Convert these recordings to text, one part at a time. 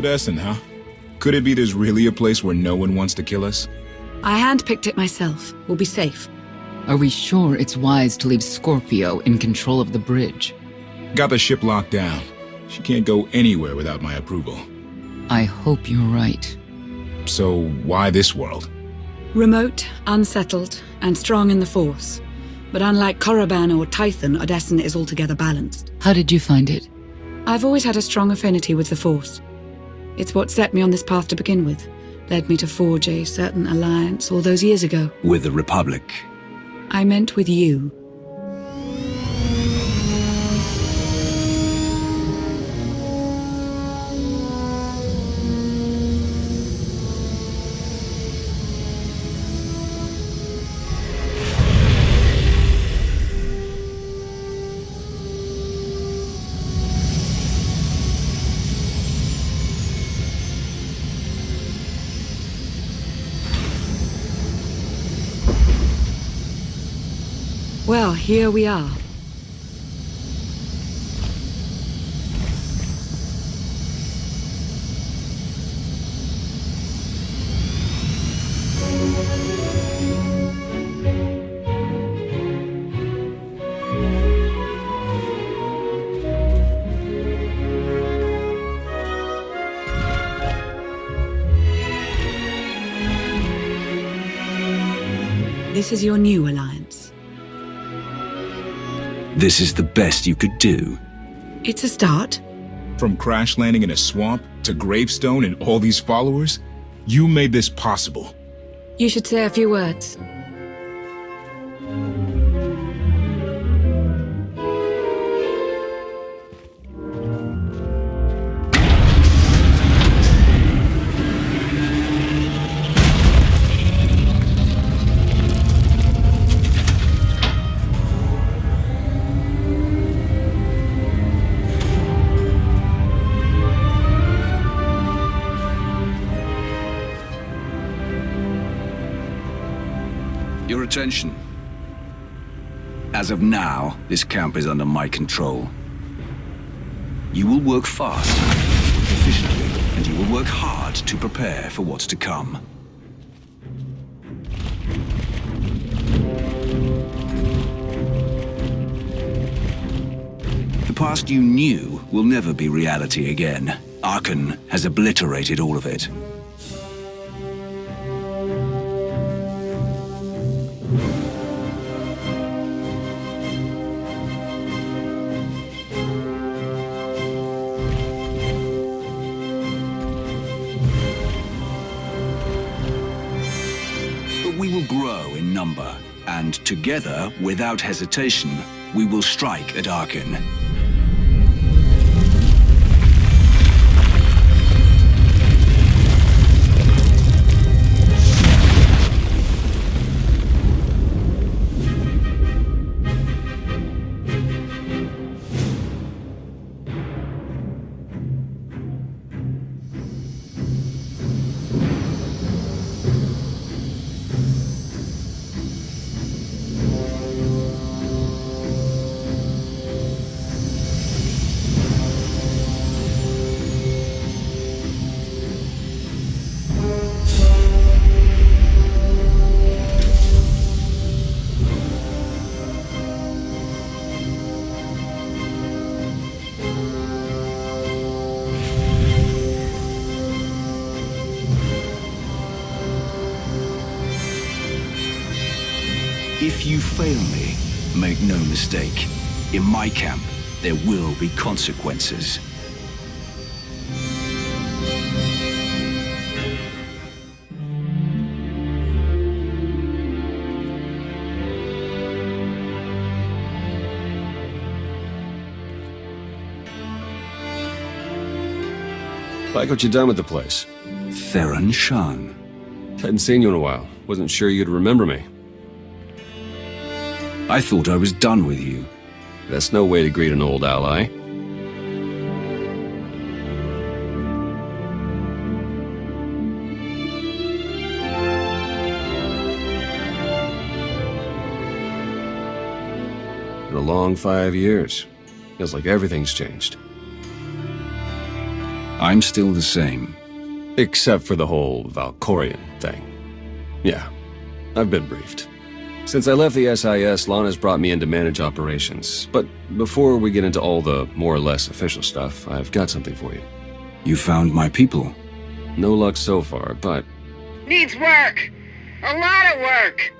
Odessen, huh? Could it be there's really a place where no one wants to kill us? I handpicked it myself. We'll be safe. Are we sure it's wise to leave Scorpio in control of the bridge? Got the ship locked down. She can't go anywhere without my approval. I hope you're right. So why this world? Remote, unsettled, and strong in the Force. But unlike Korriban or Tython, Odessen is altogether balanced. How did you find it? I've always had a strong affinity with the Force. It's what set me on this path to begin with. Led me to forge a certain alliance all those years ago. With the Republic? I meant with you. Well, here we are. This is your new alliance. This is the best you could do. It's a start. From crash landing in a swamp to gravestone and all these followers, you made this possible. You should say a few words. Your attention. As of now, this camp is under my control. You will work fast, efficiently, and you will work hard to prepare for what's to come. The past you knew will never be reality again. Arcann has obliterated all of it. We will grow in number, and together, without hesitation, we will strike at Arcann. If you fail me, make no mistake. In my camp, there will be consequences. Like what you done with the place. Theron Shan. Hadn't seen you in a while. Wasn't sure you'd remember me. I thought I was done with you. That's no way to greet an old ally. Been a long 5 years. Feels like everything's changed. I'm still the same. Except for the whole Valkorian thing. Yeah, I've been briefed. Since I left the SIS, Lana's brought me in to manage operations. But before we get into all the more or less official stuff, I've got something for you. You found my people. No luck so far, but... Needs work! A lot of work!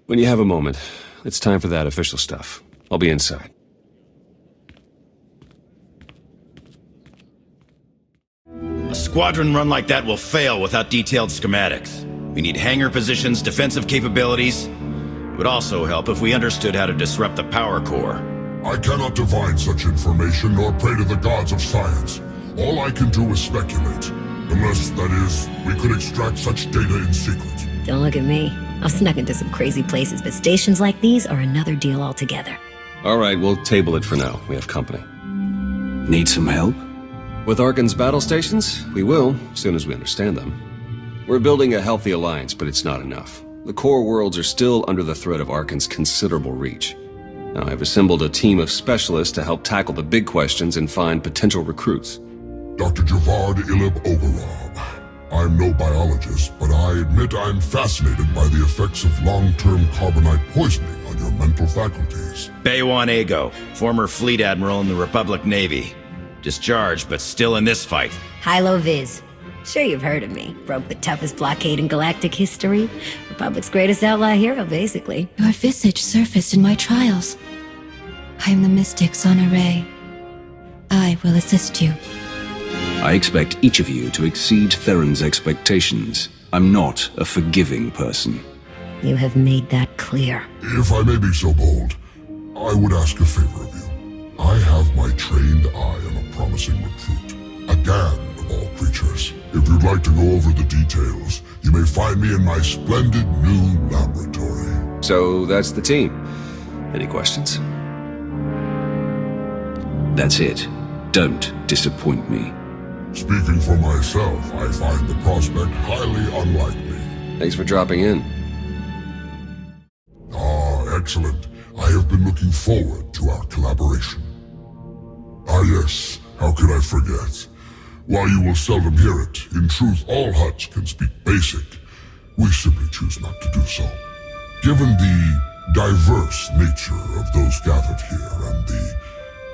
When you have a moment, it's time for that official stuff. I'll be inside. A squadron run like that will fail without detailed schematics. We need hangar positions, defensive capabilities. It would also help if we understood how to disrupt the power core. I cannot divine such information nor pray to the gods of science. All I can do is speculate. Unless, that is, we could extract such data in secret. Don't look at me. I've snuck into some crazy places, but stations like these are another deal altogether. All right, we'll table it for now. We have company. Need some help? With Arcann's battle stations, we will, as soon as we understand them. We're building a healthy alliance, but it's not enough. The core worlds are still under the threat of Arcann's considerable reach. Now, I've assembled a team of specialists to help tackle the big questions and find potential recruits. Dr. Javad Ilib Ogarab. I'm no biologist, but I admit I'm fascinated by the effects of long-term carbonite poisoning on your mental faculties. Baywan Ego, former fleet admiral in the Republic Navy. Discharged, but still in this fight. Hilo Viz. Sure you've heard of me. Broke the toughest blockade in galactic history. Republic's greatest outlaw hero, basically. Your visage surfaced in my trials. I am the Mystic's on array. I will assist you. I expect each of you to exceed Theron's expectations. I'm not a forgiving person. You have made that clear. If I may be so bold, I would ask a favor of you. I have my trained eye on a promising recruit. A GAN of all creatures. If you'd like to go over the details, you may find me in my splendid new laboratory. So that's the team. Any questions? That's it. Don't disappoint me. Speaking for myself, I find the prospect highly unlikely. Thanks for dropping in. Ah, excellent. I have been looking forward to our collaboration. Ah yes, how could I forget? While you will seldom hear it, in truth all Hutts can speak basic. We simply choose not to do so. Given the diverse nature of those gathered here and the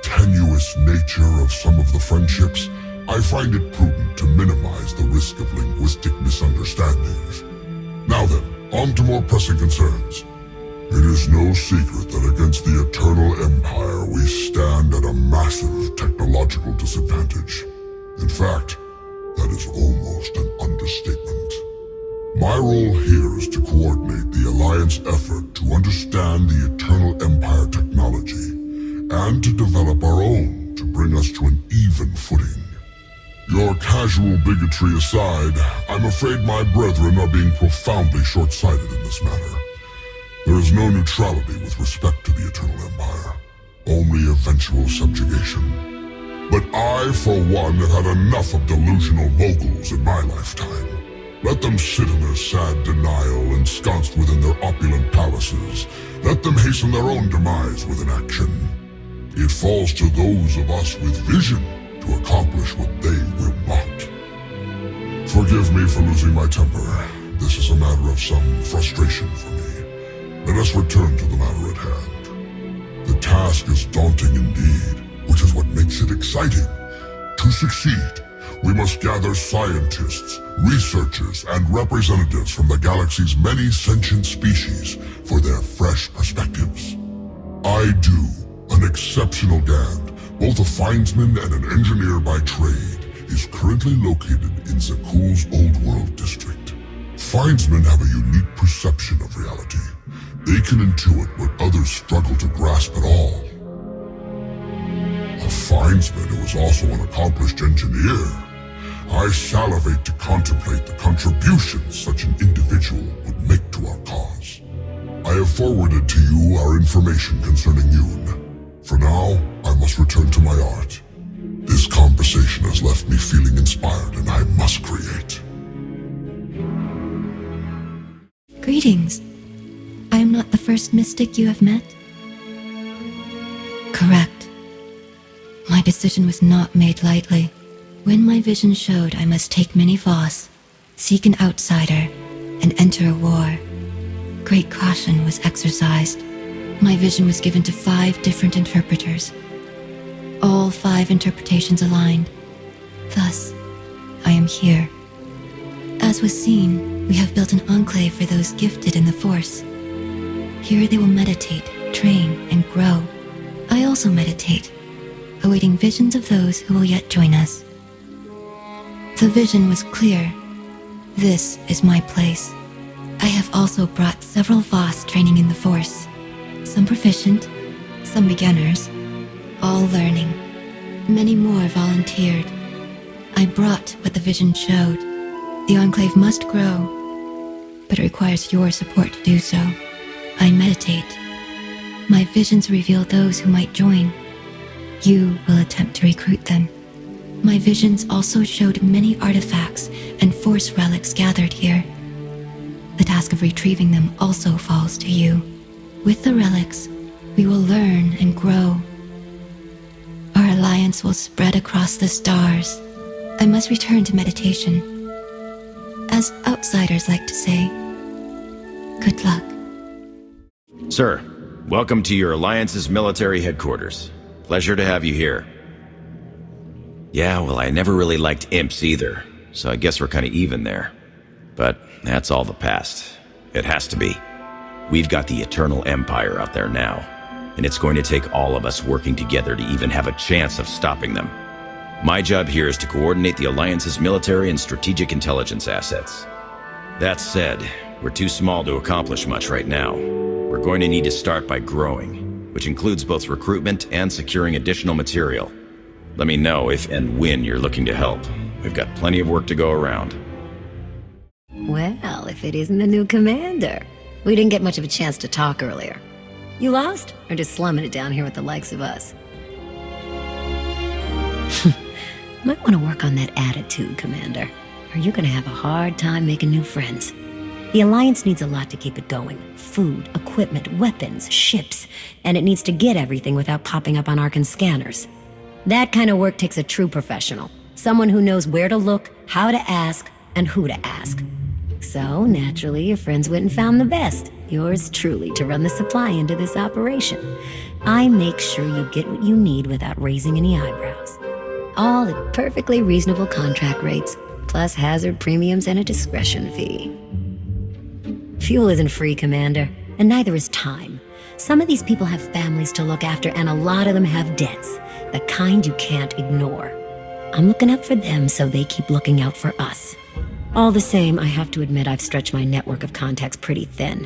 tenuous nature of some of the friendships, I find it prudent to minimize the risk of linguistic misunderstandings. Now then, on to more pressing concerns. It is no secret that against the Eternal Empire we stand at a massive technological disadvantage. In fact, that is almost an understatement. My role here is to coordinate the Alliance effort to understand the Eternal Empire technology, and to develop our own to bring us to an even footing. Your casual bigotry aside, I'm afraid my brethren are being profoundly short-sighted in this matter. There is no neutrality with respect to the Eternal Empire, only eventual subjugation. But I, for one, have had enough of delusional moguls in my lifetime. Let them sit in their sad denial, ensconced within their opulent palaces. Let them hasten their own demise with inaction. It falls to those of us with vision to accomplish what they will not. Forgive me for losing my temper. This is a matter of some frustration for me. Let us return to the matter at hand. The task is daunting indeed, which is what makes it exciting. To succeed, we must gather scientists, researchers, and representatives from the galaxy's many sentient species for their fresh perspectives. I do, an exceptional GAN, both a findsman and an engineer by trade, is currently located in Zakuul's Old World district. Findsmen have a unique perception of reality. They can intuit what others struggle to grasp at all. A findsman who is also an accomplished engineer. I salivate to contemplate the contributions such an individual would make to our cause. I have forwarded to you our information concerning Yoon. For now, I must return to my art. This conversation has left me feeling inspired, and I must create. Greetings. I am not the first mystic you have met? Correct. My decision was not made lightly. When my vision showed I must take many Voss, seek an outsider, and enter a war, great caution was exercised. My vision was given to 5 different interpreters. All 5 interpretations aligned. Thus, I am here. As was seen, we have built an enclave for those gifted in the Force. Here they will meditate, train, and grow. I also meditate, awaiting visions of those who will yet join us. The vision was clear. This is my place. I have also brought several Voss training in the Force. Some proficient, some beginners, all learning. Many more volunteered. I brought what the vision showed. The Enclave must grow, but it requires your support to do so. I meditate. My visions reveal those who might join. You will attempt to recruit them. My visions also showed many artifacts and Force relics gathered here. The task of retrieving them also falls to you. With the relics, we will learn and grow. Our alliance will spread across the stars. I must return to meditation. As outsiders like to say, good luck. Sir, welcome to your Alliance's military headquarters. Pleasure to have you here. Yeah, well, I never really liked imps either, so I guess we're kind of even there. But that's all the past. It has to be. We've got the Eternal Empire out there now, and it's going to take all of us working together to even have a chance of stopping them. My job here is to coordinate the Alliance's military and strategic intelligence assets. That said, we're too small to accomplish much right now. We're going to need to start by growing, which includes both recruitment and securing additional material. Let me know if and when you're looking to help. We've got plenty of work to go around. Well, if it isn't the new commander. We didn't get much of a chance to talk earlier. You lost? Or just slumming it down here with the likes of us? Might want to work on that attitude, Commander, or you're gonna have a hard time making new friends. The Alliance needs a lot to keep it going. Food, equipment, weapons, ships, and it needs to get everything without popping up on Arcann scanners. That kind of work takes a true professional. Someone who knows where to look, how to ask, and who to ask. So, naturally, your friends went and found the best. Yours truly to run the supply into this operation. I make sure you get what you need without raising any eyebrows. All at perfectly reasonable contract rates, plus hazard premiums and a discretion fee. Fuel isn't free, Commander, and neither is time. Some of these people have families to look after, and a lot of them have debts. The kind you can't ignore. I'm looking out for them, so they keep looking out for us. All the same, I have to admit I've stretched my network of contacts pretty thin.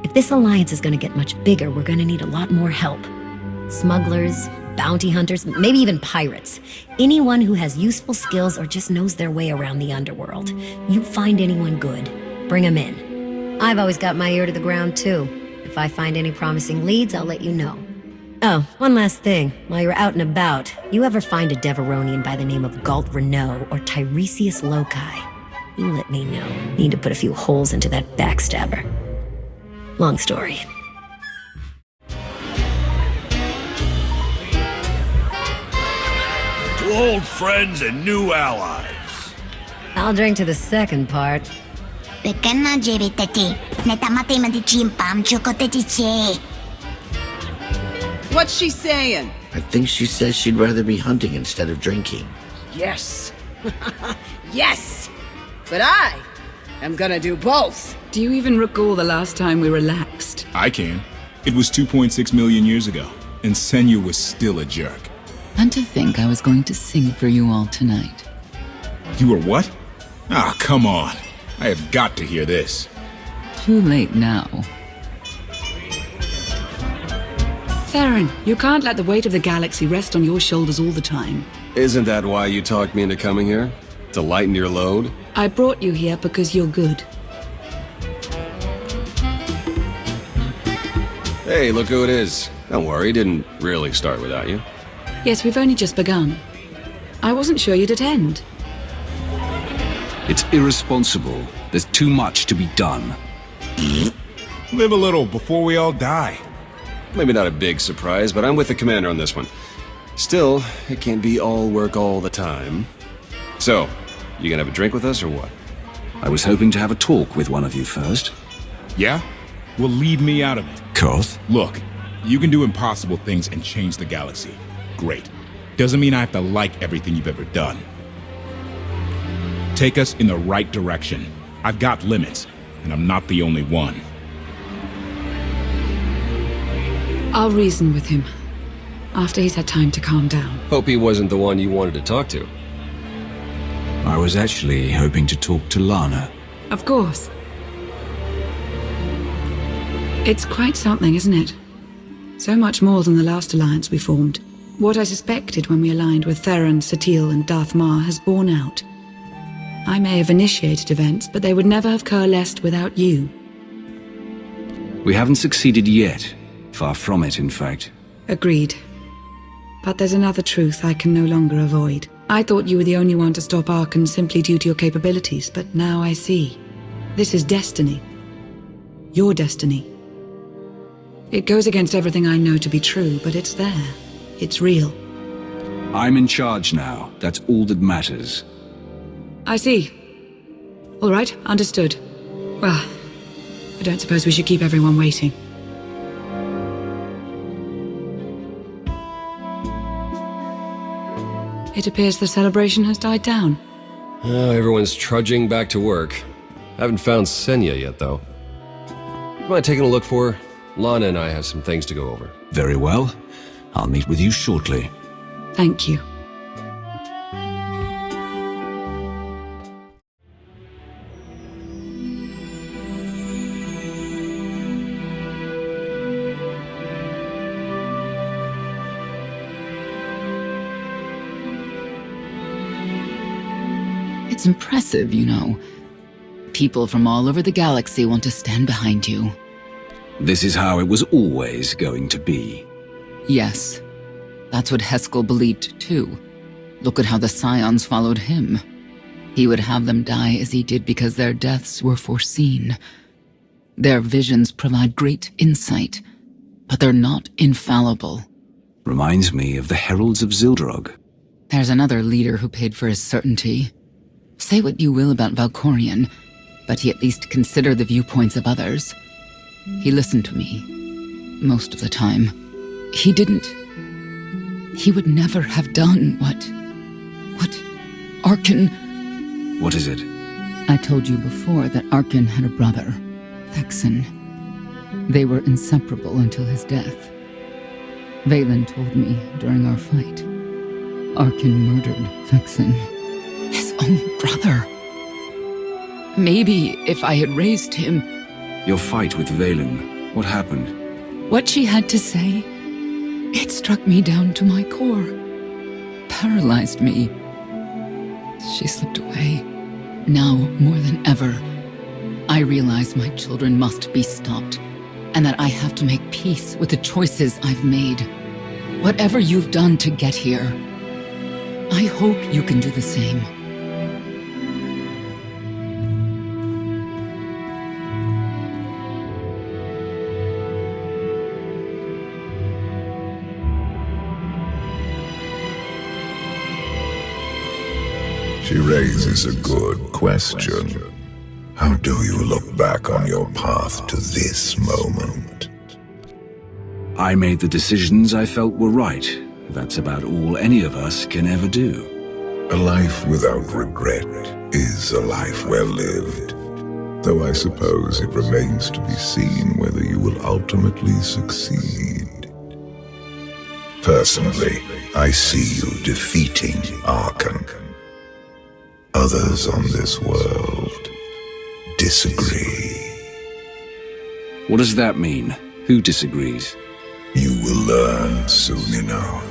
If this alliance is going to get much bigger, we're going to need a lot more help. Smugglers, bounty hunters, maybe even pirates. Anyone who has useful skills or just knows their way around the underworld. You find anyone good, bring them in. I've always got my ear to the ground, too. If I find any promising leads, I'll let you know. Oh, one last thing. While you're out and about, you ever find a Deveronian by the name of Galt Renault or Tiresias Loci? You let me know. Need to put a few holes into that backstabber. Long story. To old friends and new allies. I'll drink to the second part. What's she saying? I think she says she'd rather be hunting instead of drinking. Yes. Yes! But I am gonna do both. Do you even recall the last time we relaxed? I can. It was 2.6 million years ago, and Senya was still a jerk. And to think I was going to sing for you all tonight. You were what? Ah, come on. I have got to hear this. Too late now. Theron, you can't let the weight of the galaxy rest on your shoulders all the time. Isn't that why you talked me into coming here? To lighten your load? I brought you here because you're good. Hey, look who it is. Don't worry, didn't really start without you. Yes, we've only just begun. I wasn't sure you'd attend. It's irresponsible. There's too much to be done. Live a little before we all die. Maybe not a big surprise, but I'm with the commander on this one. Still, it can't be all work all the time. So, you gonna have a drink with us or what? I was hoping to have a talk with one of you first. Yeah? Well, leave me out of it. Koth? Look, you can do impossible things and change the galaxy. Great. Doesn't mean I have to like everything you've ever done. Take us in the right direction. I've got limits, and I'm not the only one. I'll reason with him, after he's had time to calm down. Hope he wasn't the one you wanted to talk to. I was actually hoping to talk to Lana. Of course. It's quite something, isn't it? So much more than the last alliance we formed. What I suspected when we aligned with Theron, Satil, and Darth Mar has borne out. I may have initiated events, but they would never have coalesced without you. We haven't succeeded yet. Far from it, in fact. Agreed. But there's another truth I can no longer avoid. I thought you were the only one to stop Arcann simply due to your capabilities, but now I see. This is destiny. Your destiny. It goes against everything I know to be true, but it's there. It's real. I'm in charge now. That's all that matters. I see. All right, understood. Well, I don't suppose we should keep everyone waiting. It appears the celebration has died down. Oh, everyone's trudging back to work. Haven't found Senya yet, though. You mind taking a look for her? Lana and I have some things to go over. Very well. I'll meet with you shortly. Thank you. It's impressive, you know. People from all over the galaxy want to stand behind you. This is how it was always going to be. Yes. That's what Heskel believed, too. Look at how the Scions followed him. He would have them die as he did because their deaths were foreseen. Their visions provide great insight, but they're not infallible. Reminds me of the Heralds of Zildrog. There's another leader who paid for his certainty. Say what you will about Valkorion, but he at least considered the viewpoints of others. He listened to me. Most of the time. He didn't. He would never have done what Arcann... What is it? I told you before that Arcann had a brother, Thexan. They were inseparable until his death. Vaylin told me during our fight. Arcann murdered Thexan. His own brother. Maybe if I had raised him... Your fight with Vaylin. What happened? What she had to say, it struck me down to my core. Paralyzed me. She slipped away. Now, more than ever, I realize my children must be stopped, and that I have to make peace with the choices I've made. Whatever you've done to get here, I hope you can do the same. She raises a good question. How do you look back on your path to this moment? I made the decisions I felt were right. That's about all any of us can ever do. A life without regret is a life well lived. Though I suppose it remains to be seen whether you will ultimately succeed. Personally, I see you defeating Arcann. Others on this world disagree. What does that mean? Who disagrees? You will learn soon enough.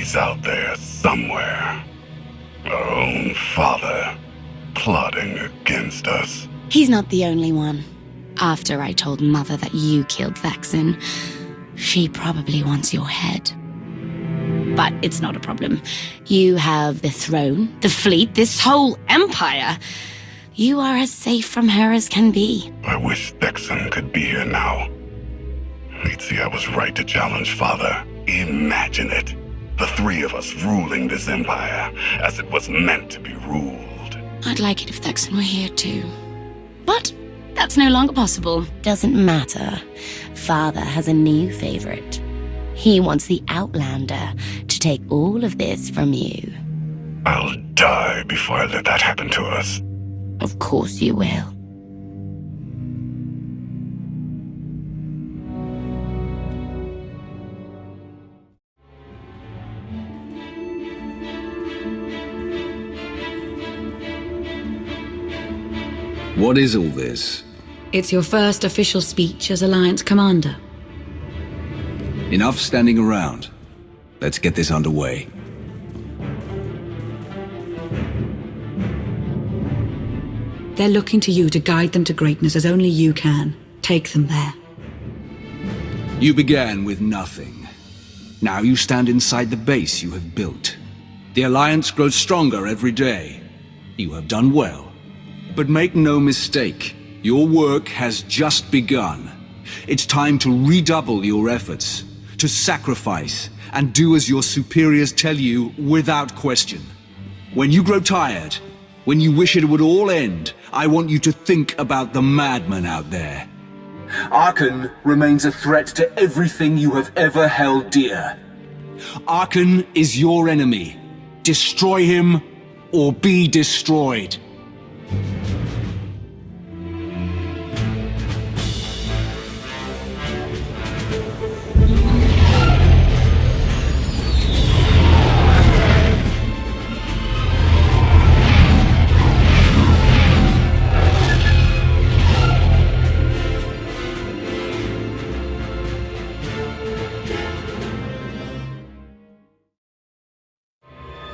He's out there somewhere. Our own father, plotting against us. He's not the only one. After I told Mother that you killed Vexen, she probably wants your head. But it's not a problem. You have the throne, the fleet, this whole empire. You are as safe from her as can be. I wish Vexen could be here now. He'd see I was right to challenge Father. Imagine it. The three of us ruling this empire as it was meant to be ruled. I'd like it if Vexen were here too. But that's no longer possible. Doesn't matter. Father has a new favorite. He wants the Outlander to take all of this from you. I'll die before I let that happen to us. Of course you will. What is all this? It's your first official speech as Alliance Commander. Enough standing around. Let's get this underway. They're looking to you to guide them to greatness as only you can. Take them there. You began with nothing. Now you stand inside the base you have built. The Alliance grows stronger every day. You have done well. But make no mistake, your work has just begun. It's time to redouble your efforts, to sacrifice, and do as your superiors tell you without question. When you grow tired, when you wish it would all end, I want you to think about the madman out there. Arcann remains a threat to everything you have ever held dear. Arcann is your enemy. Destroy him, or be destroyed.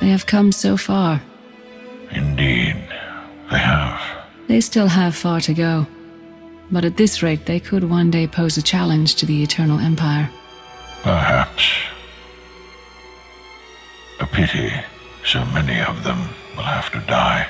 They have come so far. Indeed, they have. They still have far to go. But at this rate, they could one day pose a challenge to the Eternal Empire. Perhaps. A pity so many of them will have to die.